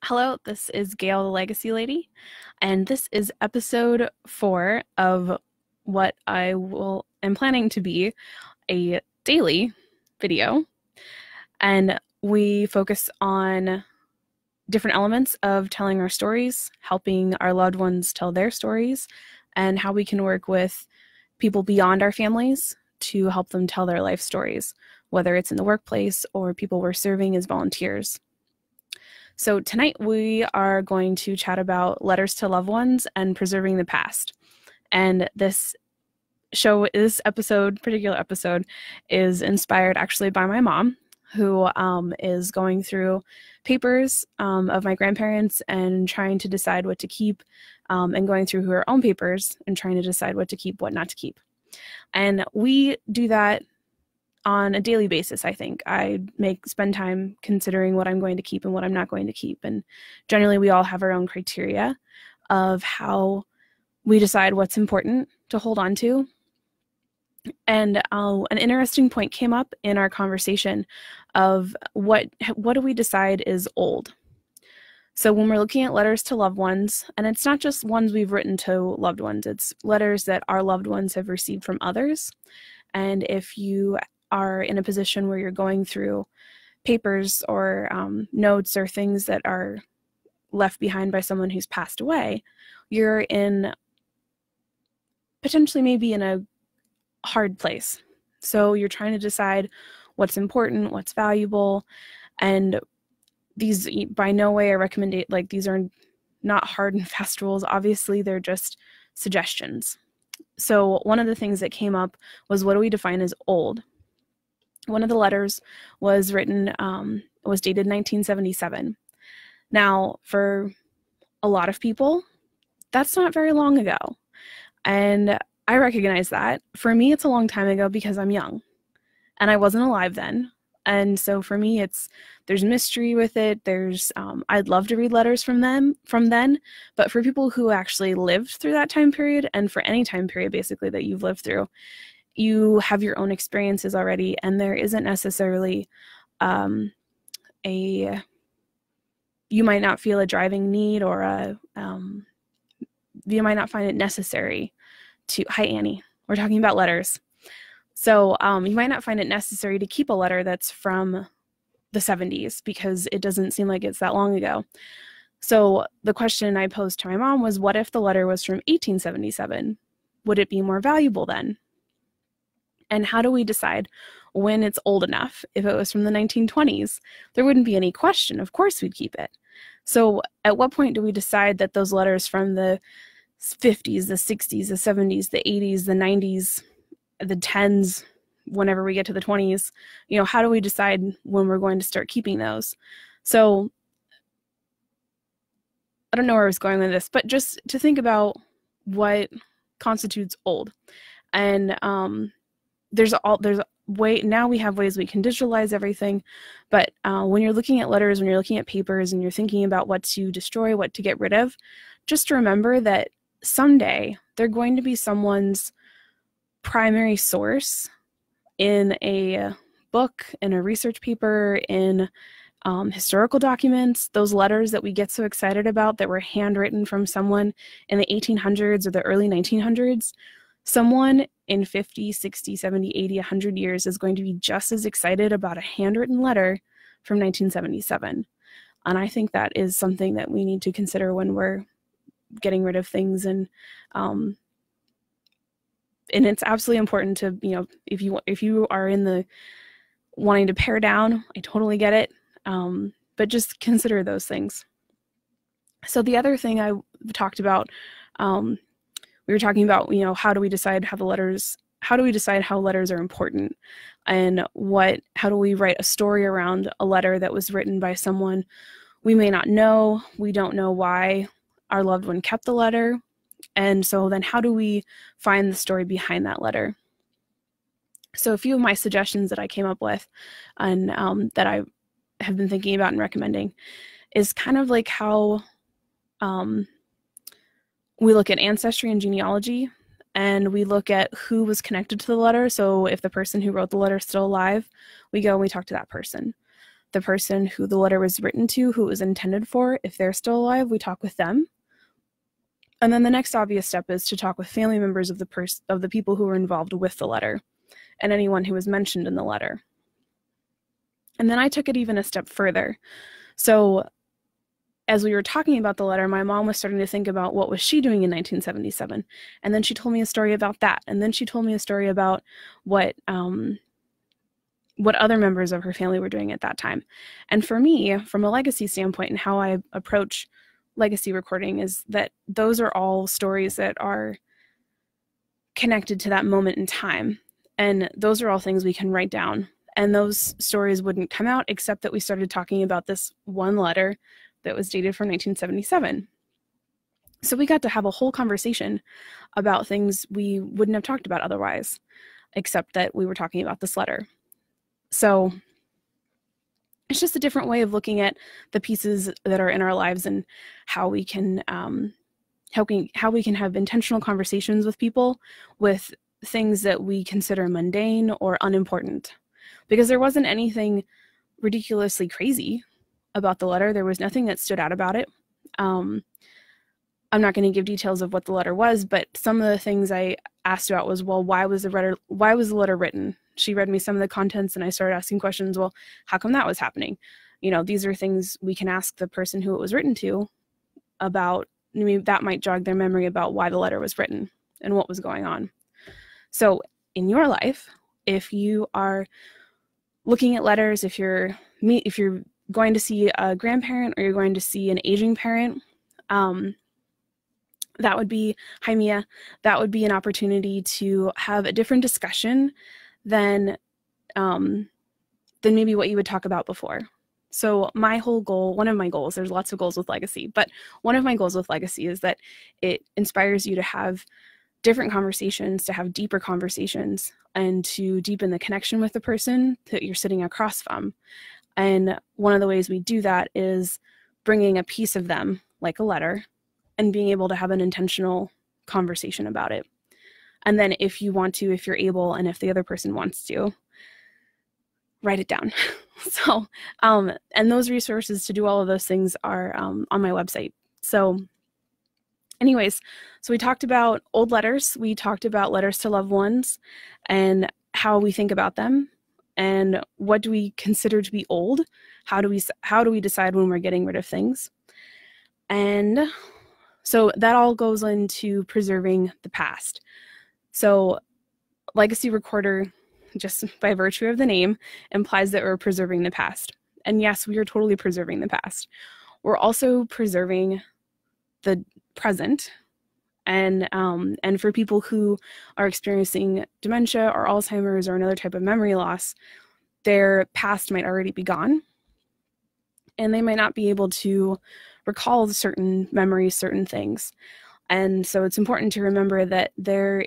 Hello, this is Gail, the Legacy Lady, and this is episode 4 of what am planning to be a daily video. And we focus on different elements of telling our stories, helping our loved ones tell their stories, and how we can work with people beyond our families to help them tell their life stories, whether it's in the workplace or people we're serving as volunteers. So tonight we are going to chat about letters to loved ones and preserving the past. And this particular episode, is inspired actually by my mom, who is going through papers of my grandparents and trying to decide what to keep, and going through her own papers and trying to decide what to keep, what not to keep. And we do that on a daily basis. I think I spend time considering what I'm going to keep and what I'm not going to keep. And generally we all have our own criteria of how we decide what's important to hold on to. And an interesting point came up in our conversation of what do we decide is old. So when we're looking at letters to loved ones, and it's not just ones we've written to loved ones, it's letters that our loved ones have received from others. And if you are in a position where you're going through papers or notes or things that are left behind by someone who's passed away, you're in potentially maybe in a hard place. So you're trying to decide what's important, what's valuable, and these by no way are recommended, like these are not hard and fast rules. Obviously, they're just suggestions. So one of the things that came up was, what do we define as old? One of the letters was written, was dated 1977. Now, for a lot of people, that's not very long ago. And I recognize that. For me, it's a long time ago because I'm young and I wasn't alive then. And so for me, there's mystery with it. I'd love to read letters from then, but for people who actually lived through that time period, and for any time period basically that you've lived through, you have your own experiences already, and there isn't necessarily you might not feel a driving need or you might not find it necessary to, hi Annie, we're talking about letters. So you might not find it necessary to keep a letter that's from the 70s because it doesn't seem like it's that long ago. So the question I posed to my mom was, what if the letter was from 1877? Would it be more valuable then? And how do we decide when it's old enough? If it was from the 1920s, there wouldn't be any question. Of course we'd keep it. So at what point do we decide that those letters from the 50s, the 60s, the 70s, the 80s, the 90s, the 10s, whenever we get to the 20s, how do we decide when we're going to start keeping those? So I don't know where I was going with this, but just to think about what constitutes old. And now we have ways we can digitalize everything, but when you're looking at letters, when you're looking at papers, and you're thinking about what to destroy, what to get rid of, just remember that someday they're going to be someone's primary source in a book, in a research paper, in historical documents. Those letters that we get so excited about that were handwritten from someone in the 1800s or the early 1900s, someone in 50, 60, 70, 80, 100 years is going to be just as excited about a handwritten letter from 1977. And I think that is something that we need to consider when we're getting rid of things. And it's absolutely important to, if you are in the wanting to pare down, I totally get it. But just consider those things. So the other thing I talked about, we were talking about, how do we decide how letters are important, and how do we write a story around a letter that was written by someone we may not know. We don't know why our loved one kept the letter. And so then how do we find the story behind that letter? So a few of my suggestions that I came up with and that I have been thinking about and recommending is kind of like how we look at ancestry and genealogy, and we look at who was connected to the letter. So if the person who wrote the letter is still alive, we go and we talk to that person. the person who the letter was written to, who it was intended for. If they're still alive, we talk with them. And then the next obvious step is to talk with family members of the people who were involved with the letter and anyone who was mentioned in the letter. And then I took it even a step further. So as we were talking about the letter, my mom was starting to think about what was she doing in 1977. And then she told me a story about that. And then she told me a story about what other members of her family were doing at that time. And for me, from a legacy standpoint and how I approach legacy recording, is that those are all stories that are connected to that moment in time. And those are all things we can write down. And those stories wouldn't come out except that we started talking about this one letter that was dated from 1977. So we got to have a whole conversation about things we wouldn't have talked about otherwise, except that we were talking about this letter. So it's just a different way of looking at the pieces that are in our lives and how we can have intentional conversations with people with things that we consider mundane or unimportant. Because there wasn't anything ridiculously crazy about the letter. There was nothing that stood out about it. I'm not going to give details of what the letter was, but some of the things I asked about was, well, why was the letter written? She read me some of the contents and I started asking questions. Well, how come that was happening? You know, these are things we can ask the person who it was written to about. Maybe that might jog their memory about why the letter was written and what was going on. So in your life, if you are looking at letters, if you're going to see a grandparent or you're going to see an aging parent, that would be, hi Mia, that would be an opportunity to have a different discussion than maybe what you would talk about before. So my whole goal, one of my goals, there's lots of goals with legacy, but one of my goals with legacy is that it inspires you to have different conversations, to have deeper conversations, and to deepen the connection with the person that you're sitting across from. And one of the ways we do that is bringing a piece of them, like a letter, and being able to have an intentional conversation about it. And then if you want to, if you're able, and if the other person wants to, write it down. So, and those resources to do all of those things are on my website. So anyways, so we talked about old letters. We talked about letters to loved ones and how we think about them and what do we consider to be old? How do we decide when we're getting rid of things? And so that all goes into preserving the past. So legacy recorder, just by virtue of the name, implies that we're preserving the past. And yes, we are totally preserving the past. We're also preserving the present. And for people who are experiencing dementia or Alzheimer's or another type of memory loss, their past might already be gone. And they might not be able to recall certain memories, certain things. And so it's important to remember that they're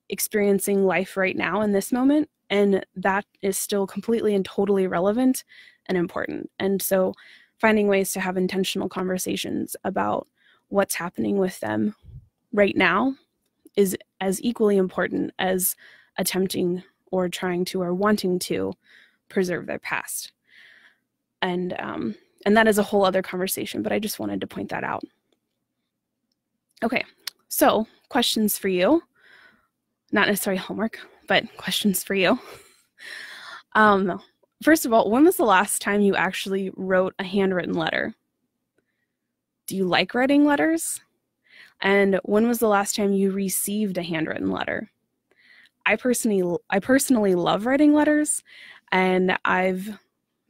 experiencing life right now in this moment, and that is still completely and totally relevant and important. And so finding ways to have intentional conversations about what's happening with them right now is as equally important as attempting or trying to or wanting to preserve their past. And that is a whole other conversation, but I just wanted to point that out. Okay, so questions for you. Not necessarily homework, but questions for you. First of all, when was the last time you actually wrote a handwritten letter? Do you like writing letters? And when was the last time you received a handwritten letter? I personally love writing letters, and I've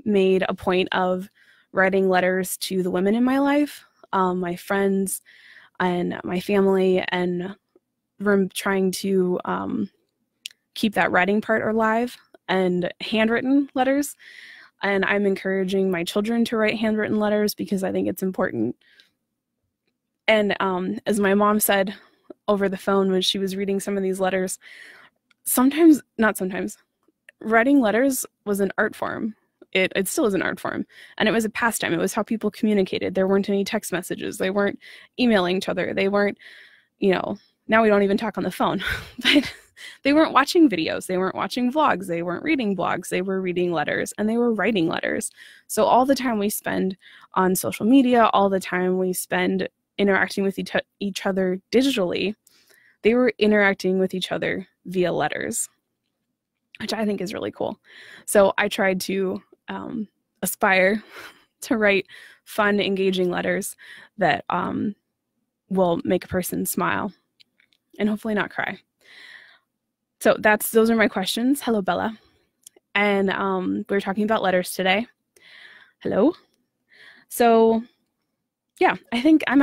made a point of writing letters to the women in my life, my friends and my family, and we're trying to keep that writing part alive and handwritten letters. And I'm encouraging my children to write handwritten letters because I think it's important. And as my mom said over the phone when she was reading some of these letters, writing letters was an art form. It still is an art form. And it was a pastime. It was how people communicated. There weren't any text messages. They weren't emailing each other. They weren't, now we don't even talk on the phone. But They weren't watching videos, they weren't watching vlogs, they weren't reading blogs, they were reading letters, and they were writing letters. So all the time we spend on social media, all the time we spend interacting with each other digitally, they were interacting with each other via letters, which I think is really cool. So I tried to aspire to write fun, engaging letters that will make a person smile and hopefully not cry. So those are my questions. Hello, Bella. And we're talking about letters today. Hello. So yeah, I think I'm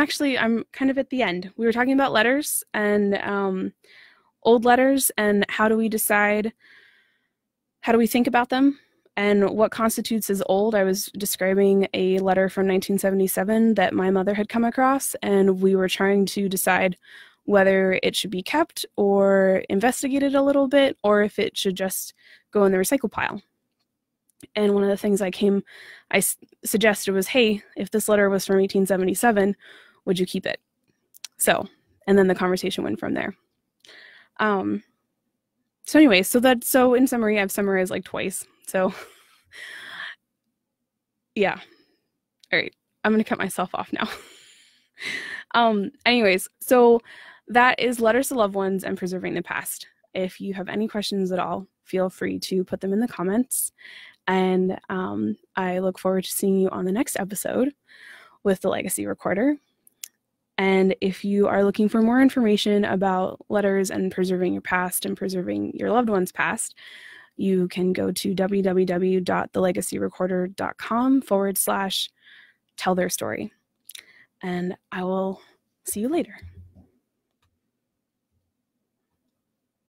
kind of at the end. We were talking about letters and old letters and how do we think about them and what constitutes as old. I was describing a letter from 1977 that my mother had come across, and we were trying to decide whether it should be kept or investigated a little bit, or if it should just go in the recycle pile. And one of the things I suggested was, hey, if this letter was from 1877, would you keep it? So, and then the conversation went from there. So anyway, so in summary, I've summarized like twice. So yeah. All right. I'm going to cut myself off now. Anyways, so that is letters to loved ones and preserving the past. If you have any questions at all, feel free to put them in the comments. And I look forward to seeing you on the next episode with the Legacy Recorder. And if you are looking for more information about letters and preserving your past and preserving your loved one's past, you can go to www.thelegacyrecorder.com/tell their story. And I will see you later.